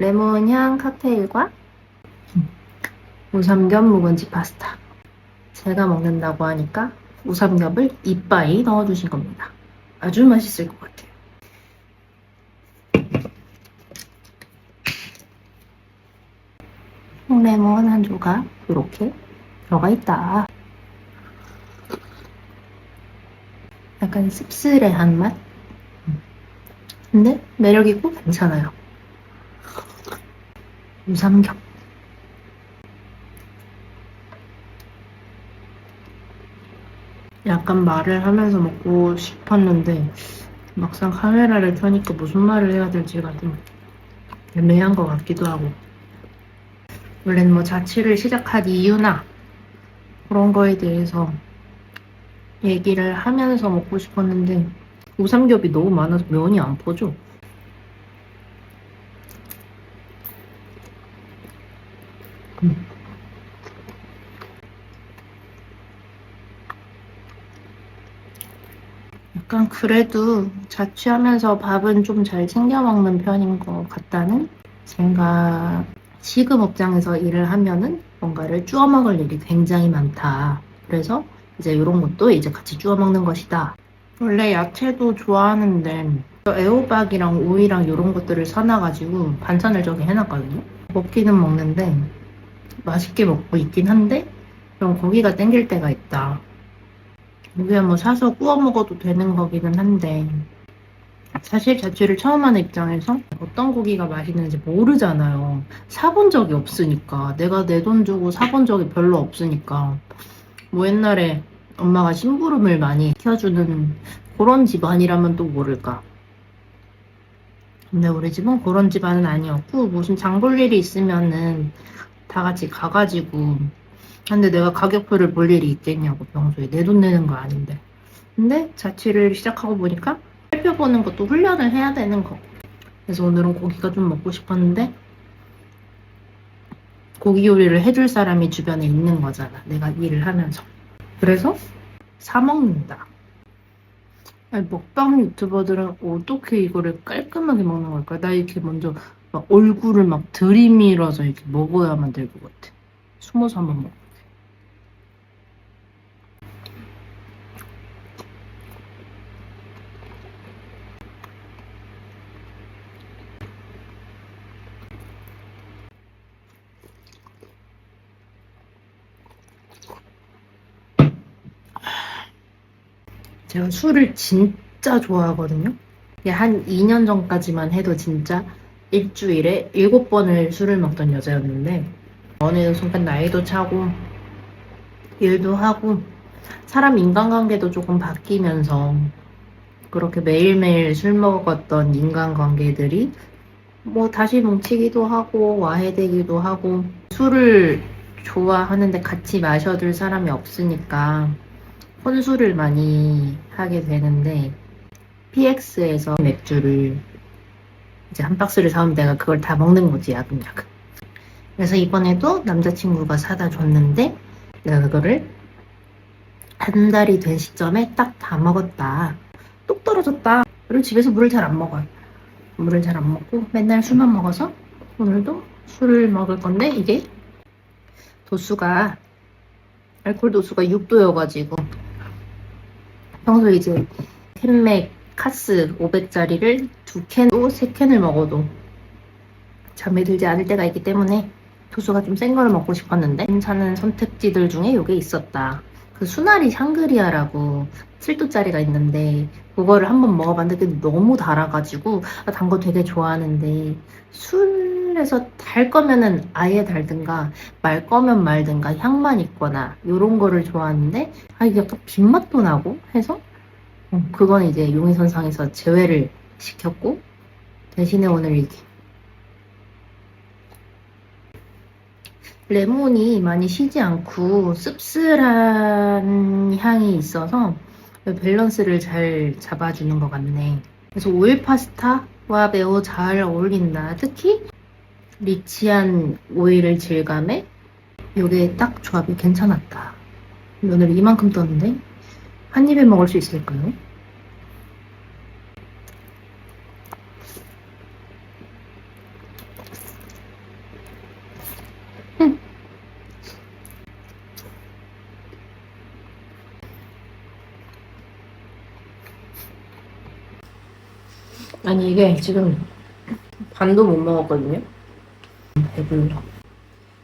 레몬향 칵테일과 우삼겹 묵은지 파스타. 제가 먹는다고 하니까 우삼겹을 이빠이 넣어주신 겁니다. 아주 맛있을 것 같아요. 레몬 한 조각 이렇게 들어가 있다. 약간 씁쓸해한 맛? 근데 매력있고 괜찮아요. 우삼겹. 약간 말을 하면서 먹고 싶었는데 막상 카메라를 켜니까 무슨 말을 해야 될지가 좀 애매한 것 같기도 하고. 원래는 뭐 자취를 시작한 이유나 그런 거에 대해서 얘기를 하면서 먹고 싶었는데 우삼겹이 너무 많아서 면이 안 퍼져. 약간 그래도 자취하면서 밥은 좀 잘 챙겨 먹는 편인 것 같다는 생각. 식음 업장에서 일을 하면은 뭔가를 주워 먹을 일이 굉장히 많다. 그래서 이제 이런 것도 이제 같이 주워 먹는 것이다. 원래 야채도 좋아하는데 애호박이랑 오이랑 이런 것들을 사놔가지고 반찬을 저기 해놨거든요. 먹기는 먹는데 맛있게 먹고 있긴 한데 그럼 고기가 땡길 때가 있다. 고기야 뭐 사서 구워 먹어도 되는 거기는 한데 사실 자취를 처음 하는 입장에서 어떤 고기가 맛있는지 모르잖아요. 사본 적이 없으니까. 내가 내 돈 주고 사본 적이 별로 없으니까. 뭐 옛날에 엄마가 심부름을 많이 시켜주는 그런 집안이라면 또 모를까. 근데 우리 집은 그런 집안은 아니었고 무슨 장볼 일이 있으면은 다 같이 가가지고. 근데 내가 가격표를 볼 일이 있겠냐고. 평소에 내 돈 내는 거 아닌데. 근데 자취를 시작하고 보니까 살펴보는 것도 훈련을 해야 되는 거. 그래서 오늘은 고기가 좀 먹고 싶었는데 고기 요리를 해줄 사람이 주변에 있는 거잖아. 내가 일을 하면서. 그래서 사 먹는다. 아니, 먹방 유튜버들은 어떻게 이거를 깔끔하게 먹는 걸까? 나 이렇게 먼저 막 얼굴을 막 들이밀어서 이렇게 먹어야만 될 것 같아. 숨어서 한번 먹어. 제가 술을 진짜 좋아하거든요. 이게 한 2년 전까지만 해도 진짜 일주일에 7번을 술을 먹던 여자였는데 어느 순간 나이도 차고 일도 하고 사람 인간관계도 조금 바뀌면서 그렇게 매일매일 술 먹었던 인간관계들이 뭐 다시 뭉치기도 하고 와해되기도 하고 술을 좋아하는데 같이 마셔줄 사람이 없으니까 혼술을 많이 하게 되는데 PX에서 맥주를 이제 한 박스를 사오면 내가 그걸 다 먹는 거지, 야금야금. 그래서 이번에도 남자친구가 사다 줬는데 내가 그거를 한 달이 된 시점에 딱 다 먹었다. 똑 떨어졌다. 그리고 집에서 물을 잘 안 먹어요. 물을 잘 안 먹고 맨날 술만 먹어서 오늘도 술을 먹을 건데 이게 도수가 알코올 도수가 6도여가지고 평소에 이제 캔맥 카스 500짜리를 2캔, 3캔을 먹어도 잠이 들지 않을 때가 있기 때문에 도수가 좀 센 거를 먹고 싶었는데 괜찮은 선택지들 중에 이게 있었다. 그 수나리 샹그리아라고 7도짜리가 있는데 그거를 한번 먹어봤는데 그게 너무 달아가지고 단 거 되게 좋아하는데 술에서 달 거면은 아예 달든가 말 거면 말든가 향만 있거나 이런 거를 좋아하는데 이게 약간 빈맛도 나고 해서 그건 이제 용의선상에서 제외를 시켰고 대신에 오늘 이게 레몬이 많이 시지 않고 씁쓸한 향이 있어서 밸런스를 잘 잡아주는 것 같네. 그래서 오일 파스타와 매우 잘 어울린다. 특히 리치한 오일을 질감에 이게 딱 조합이 괜찮았다. 오늘 이만큼 떴는데 한 입에 먹을 수 있을까요? 아니 이게 지금 반도 못 먹었거든요. 배불러.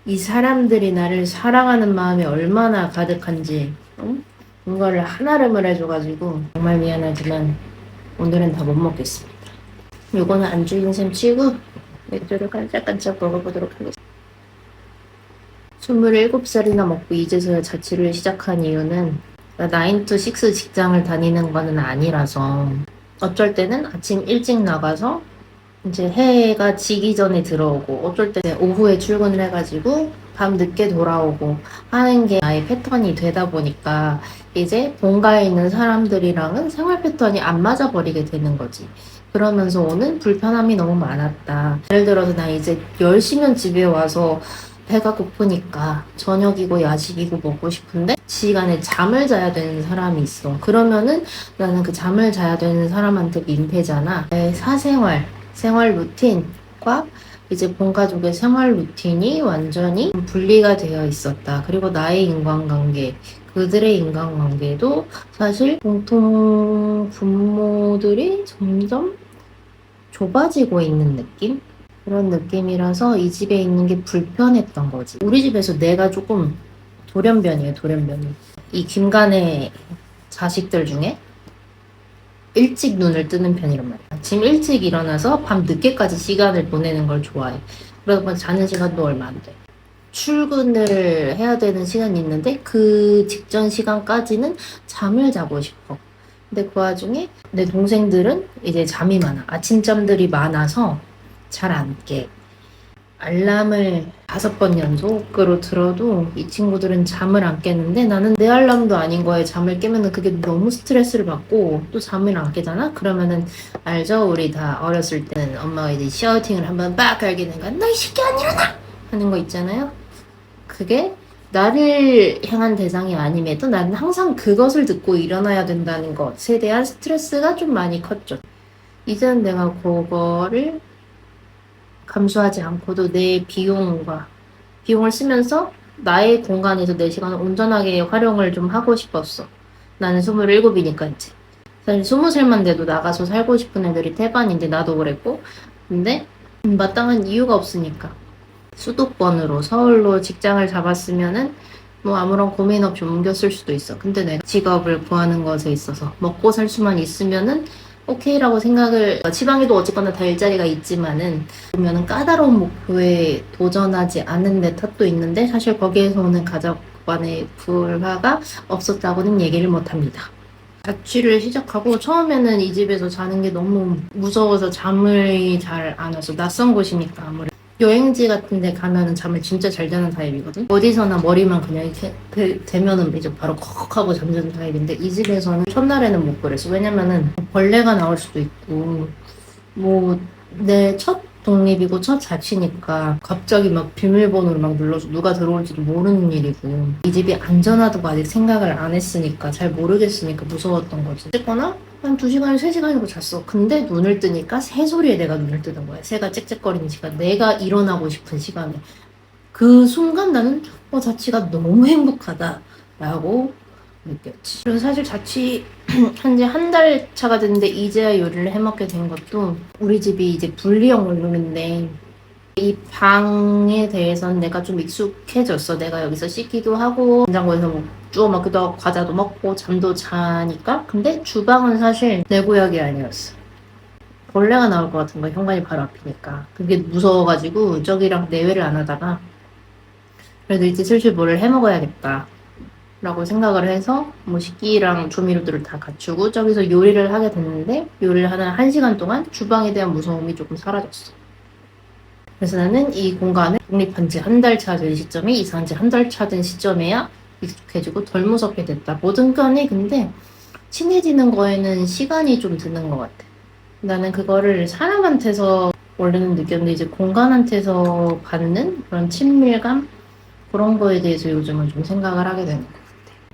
이 사람들이 나를 사랑하는 마음이 얼마나 가득한지 뭔가를 한아름을 해줘가지고 정말 미안하지만 오늘은 다 못 먹겠습니다. 요거는 안주인 셈 치고 맥주를 깐짝깐짝 먹어보도록 하겠습니다. 27살이나 먹고 이제서야 자취를 시작한 이유는 9 to 6 직장을 다니는 거는 아니라서 어쩔 때는 아침 일찍 나가서 이제 해가 지기 전에 들어오고 어쩔 때 오후에 출근을 해가지고 밤 늦게 돌아오고 하는 게 나의 패턴이 되다 보니까 이제 본가에 있는 사람들이랑은 생활 패턴이 안 맞아 버리게 되는 거지. 그러면서 오는 불편함이 너무 많았다. 예를 들어서 나 이제 10시면 집에 와서 배가 고프니까 저녁이고 야식이고 먹고 싶은데 시간에 잠을 자야 되는 사람이 있어. 그러면은 나는 그 잠을 자야 되는 사람한테 민폐잖아. 내 생활 루틴과 이제 본가족의 생활 루틴이 완전히 분리가 되어 있었다. 그리고 나의 인간관계, 그들의 인간관계도 사실 공통 분모들이 점점 좁아지고 있는 느낌? 그런 느낌이라서 이 집에 있는 게 불편했던 거지. 우리 집에서 내가 조금 돌연변이에요, 돌연변이. 이 김간의 자식들 중에 일찍 눈을 뜨는 편이란 말이야. 아침 일찍 일어나서 밤 늦게까지 시간을 보내는 걸 좋아해. 그러다 보면 자는 시간도 얼마 안 돼. 출근을 해야 되는 시간이 있는데 그 직전 시간까지는 잠을 자고 싶어. 근데 그 와중에 내 동생들은 이제 잠이 많아. 아침잠들이 많아서 잘 안 깨. 알람을 5번 연속으로 들어도 이 친구들은 잠을 안 깨는데 나는 내 알람도 아닌 거에 잠을 깨면은 그게 너무 스트레스를 받고 또 잠을 안 깨잖아? 그러면은 알죠? 우리 다 어렸을 때는 엄마가 이제 샤우팅을 한번 빡 갈게 되니까 너 이 새끼 안 일어나! 하는 거 있잖아요? 그게 나를 향한 대상이 아님에도 나는 항상 그것을 듣고 일어나야 된다는 것에 대한 스트레스가 좀 많이 컸죠. 이제는 내가 그거를 감수하지 않고도 내 비용을 쓰면서 나의 공간에서 내 시간을 온전하게 활용을 좀 하고 싶었어. 나는 27이니까 이제. 사실 20살만 돼도 나가서 살고 싶은 애들이 태반인데 나도 그랬고. 근데 마땅한 이유가 없으니까. 수도권으로 서울로 직장을 잡았으면은 뭐 아무런 고민 없이 옮겼을 수도 있어. 근데 내가 직업을 구하는 것에 있어서 먹고 살 수만 있으면은 오케이라고 생각을 지방에도 어쨌거나 다 일자리가 있지만은 보면은 까다로운 목표에 도전하지 않은 내 탓도 있는데 사실 거기에서 오는 가족 간의 불화가 없었다고는 얘기를 못합니다. 자취를 시작하고 처음에는 이 집에서 자는 게 너무 무서워서 잠을 잘 안 와서 낯선 곳이니까 아무래도 여행지 같은 데 가면은 잠을 진짜 잘 자는 타입이거든. 어디서나 머리만 그냥 이렇게 대면은 이제 바로 컥 하고 잠드는 타입인데 이 집에서는 첫날에는 못 그랬어. 왜냐면은 벌레가 나올 수도 있고 뭐 내 첫 독립이고 첫 자취니까 갑자기 막 비밀번호를 막 눌러서 누가 들어올지도 모르는 일이고 이 집이 안전하다고 아직 생각을 안 했으니까 잘 모르겠으니까 무서웠던 거지. 어쨌거나 한 2시간, 3시간이고 잤어. 근데 눈을 뜨니까 새소리에 내가 눈을 뜨는 거야. 새가 짹짹거리는 시간. 내가 일어나고 싶은 시간에. 그 순간 나는 자취가 너무 행복하다 라고 느꼈지. 그래서 사실 자취 한 지 한 달 차가 됐는데 이제야 요리를 해먹게 된 것도 우리 집이 이제 분리형 원룸인데 이 방에 대해서는 내가 좀 익숙해졌어. 내가 여기서 씻기도 하고 냉장고에서 뭐 주워 먹기도 하고 과자도 먹고 잠도 자니까. 근데 주방은 사실 내 구역이 아니었어. 벌레가 나올 것 같은 거야. 현관이 바로 앞이니까. 그게 무서워가지고 저기랑 내외를 안 하다가 그래도 이제 슬슬 뭐를 해먹어야겠다 라고 생각을 해서 뭐 식기랑 조미료들을 다 갖추고 저기서 요리를 하게 됐는데 요리를 하는 1시간 동안 주방에 대한 무서움이 조금 사라졌어. 그래서 나는 이 공간을 독립한 지 한 달 차 된 시점에 이사한 지 한 달 차 된 시점에야 익숙해지고 덜 무섭게 됐다. 모든 간에 근데 친해지는 거에는 시간이 좀 드는 것 같아. 나는 그거를 사람한테서 원래는 느꼈는데 이제 공간한테서 받는 그런 친밀감? 그런 거에 대해서 요즘은 좀 생각을 하게 되는 것 같아.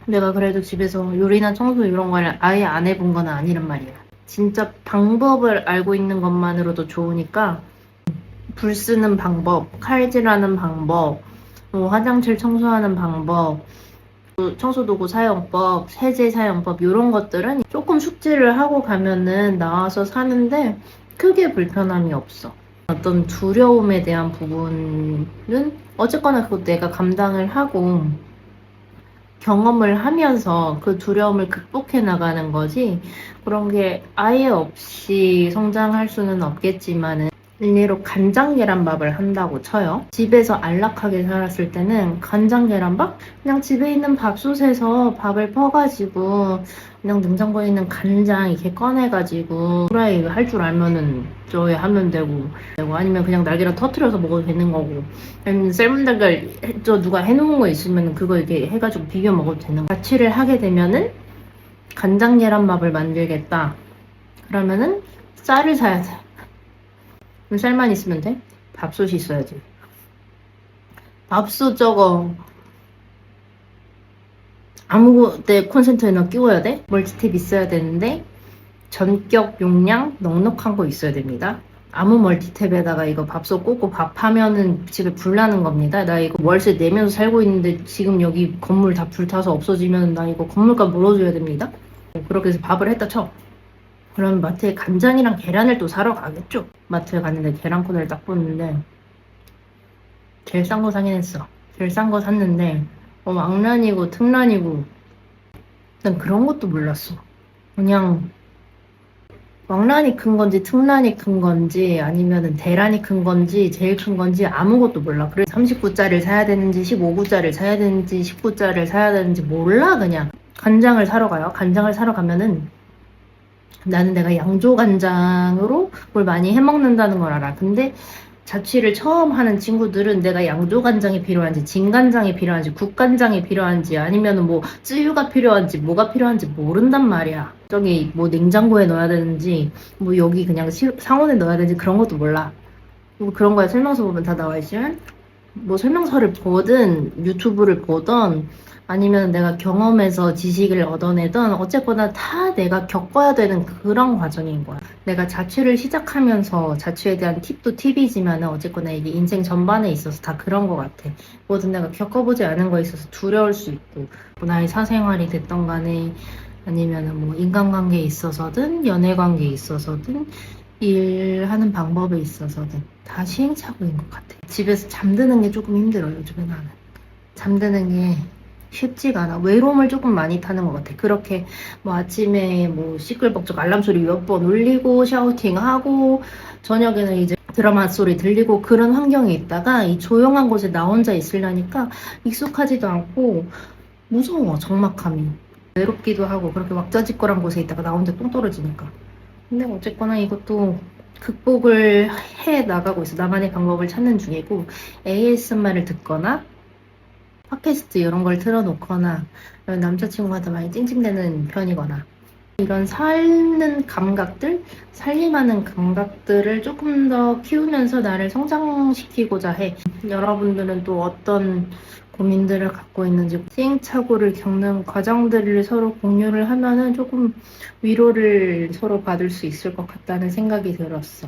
내가 그래도 집에서 요리나 청소 이런 걸 아예 안 해본 건 아니란 말이야. 진짜 방법을 알고 있는 것만으로도 좋으니까 불 쓰는 방법, 칼질하는 방법, 뭐 화장실 청소하는 방법, 청소도구 사용법, 세제 사용법 이런 것들은 조금 숙지를 하고 가면은 나와서 사는데 크게 불편함이 없어. 어떤 두려움에 대한 부분은 어쨌거나 그거 내가 감당을 하고 경험을 하면서 그 두려움을 극복해 나가는 거지, 그런 게 아예 없이 성장할 수는 없겠지만은, 일례로 간장 계란밥을 한다고 쳐요. 집에서 안락하게 살았을 때는 간장 계란밥? 그냥 집에 있는 밥솥에서 밥을 퍼가지고 그냥 냉장고에 있는 간장 이렇게 꺼내가지고 후라이 할 줄 알면은 저에 하면 되고, 아니면 그냥 날계란 터트려서 먹어도 되는 거고, 아니면 삶은 달걀 저 누가 해놓은 거 있으면 그거 이렇게 해가지고 비벼 먹어도 되는 거. 자취를 하게 되면은 간장 계란밥을 만들겠다 그러면은 쌀을 사야 돼. 그럼 쌀만 있으면 돼? 밥솥이 있어야지. 밥솥 저거 아무 때 콘센트에나 끼워야 돼? 멀티탭 있어야 되는데 전격 용량 넉넉한 거 있어야 됩니다. 아무 멀티탭에다가 이거 밥솥 꽂고 밥하면은 집에 불 나는 겁니다. 나 이거 월세 내면서 살고 있는데 지금 여기 건물 다 불타서 없어지면 나 이거 건물값 물어줘야 됩니다. 그렇게 해서 밥을 했다 쳐. 그럼 마트에 간장이랑 계란을 또 사러 가겠죠. 마트에 갔는데 계란코너를 딱 보는데 제일 싼 거 사긴 했어. 제일 싼 거 샀는데 왕란이고 특란이고 난 그런 것도 몰랐어. 그냥 왕란이 큰 건지 특란이 큰 건지 아니면은 대란이 큰 건지 제일 큰 건지 아무것도 몰라. 그래서 39짜리를 사야 되는지 15구짜리를 사야 되는지 19짜리를 사야 되는지 몰라. 그냥 간장을 사러 가요. 간장을 사러 가면은 나는 내가 양조간장으로 뭘 많이 해먹는다는 걸 알아. 근데 자취를 처음 하는 친구들은 내가 양조간장이 필요한지 진간장이 필요한지 국간장이 필요한지 아니면 뭐 쯔유가 필요한지 뭐가 필요한지 모른단 말이야. 저기 뭐 냉장고에 넣어야 되는지 뭐 여기 그냥 상온에 넣어야 되는지 그런 것도 몰라. 뭐 그런 거에 설명서 보면 다 나와 있지만 뭐 설명서를 보든 유튜브를 보던 아니면 내가 경험해서 지식을 얻어내던 어쨌거나 다 내가 겪어야 되는 그런 과정인 거야. 내가 자취를 시작하면서 자취에 대한 팁도 팁이지만 어쨌거나 이게 인생 전반에 있어서 다 그런 것 같아. 뭐든 내가 겪어보지 않은 거에 있어서 두려울 수 있고 뭐 나의 사생활이 됐던 간에 아니면 뭐 인간관계에 있어서든 연애관계에 있어서든 일하는 방법에 있어서든 다 시행착오인 것 같아. 집에서 잠드는 게 조금 힘들어 요즘에 나는. 잠드는 게 쉽지가 않아. 외로움을 조금 많이 타는 것 같아. 그렇게 뭐 아침에 뭐 시끌벅적 알람 소리 몇 번 울리고 샤우팅하고 저녁에는 이제 드라마 소리 들리고 그런 환경에 있다가 이 조용한 곳에 나 혼자 있으려니까 익숙하지도 않고 무서워. 적막함이 외롭기도 하고 그렇게 왁자지껄한 곳에 있다가 나 혼자 똥 떨어지니까. 근데 어쨌거나 이것도 극복을 해 나가고 있어. 나만의 방법을 찾는 중이고 ASMR을 듣거나 팟캐스트 이런 걸 틀어놓거나 남자친구한테 많이 찡찡대는 편이거나 이런 사는 감각들, 살림하는 감각들을 조금 더 키우면서 나를 성장시키고자 해. 여러분들은 또 어떤 고민들을 갖고 있는지 시행착오를 겪는 과정들을 서로 공유를 하면은 조금 위로를 서로 받을 수 있을 것 같다는 생각이 들었어.